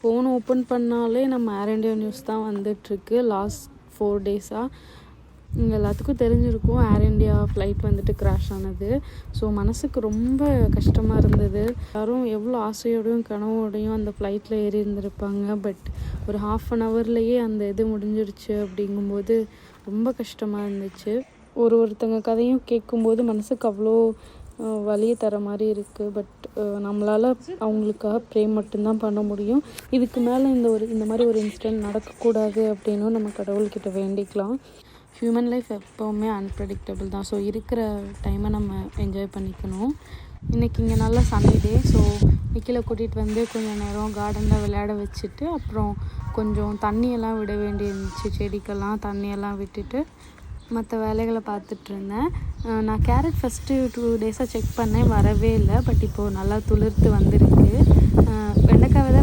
Phone open பண்ணாலே நம்ம ஏர் India news தான் வந்துட்டுருக்கு. லாஸ்ட் 4 டேஸாக இங்கே எல்லாத்துக்கும் தெரிஞ்சிருக்கும் ஏர் இண்டியா ஃப்ளைட் வந்துட்டு க்ராஷ் ஆனது. ஸோ மனசுக்கு ரொம்ப கஷ்டமாக இருந்தது. எல்லாரும் எவ்வளோ ஆசையோடையும் கனவோடையும் அந்த ஃப்ளைட்டில் ஏறி இருந்திருப்பாங்க. பட் ஒரு 1/2 ஹவர்லேயே அந்த இது முடிஞ்சிருச்சு அப்படிங்கும்போது ரொம்ப கஷ்டமாக இருந்துச்சு. ஒருத்தங்க கதையும் கேட்கும்போது மனசுக்கு அவ்வளோ வலியை தர மாதிரி இருக்குது. பட் நம்மளால் அவங்களுக்காக ப்ரே மட்டும்தான் பண்ண முடியும். இதுக்கு மேலே இந்த மாதிரி ஒரு இன்சிடெண்ட் நடக்கக்கூடாது அப்படின்னும் நம்ம கடவுள்கிட்ட வேண்டிக்கலாம். ஹியூமன் லைஃப் எப்போவுமே அன்ப்ரெடிக்டபிள் தான். ஸோ இருக்கிற டைமை நம்ம என்ஜாய் பண்ணிக்கணும். இன்றைக்கி இங்கே நல்லா சன்னி டே. ஸோ நிக்கில கூட்டிகிட்டு வந்து கொஞ்சம் நேரம் கார்டனில் விளையாட வச்சுட்டு அப்புறம் கொஞ்சம் தண்ணியெல்லாம் விட வேண்டியிருந்துச்சு. செடிக்கெல்லாம் தண்ணியெல்லாம் விட்டுட்டு மற்ற வேலைகளை பார்த்துட்ருந்தேன். நான் கேரட் ஃபஸ்ட்டு 2 டேஸாக செக் பண்ணேன், வரவே இல்லை. பட் இப்போது நல்லா துளிர்த்து வந்திருக்கு. வெண்டைக்காய் விதை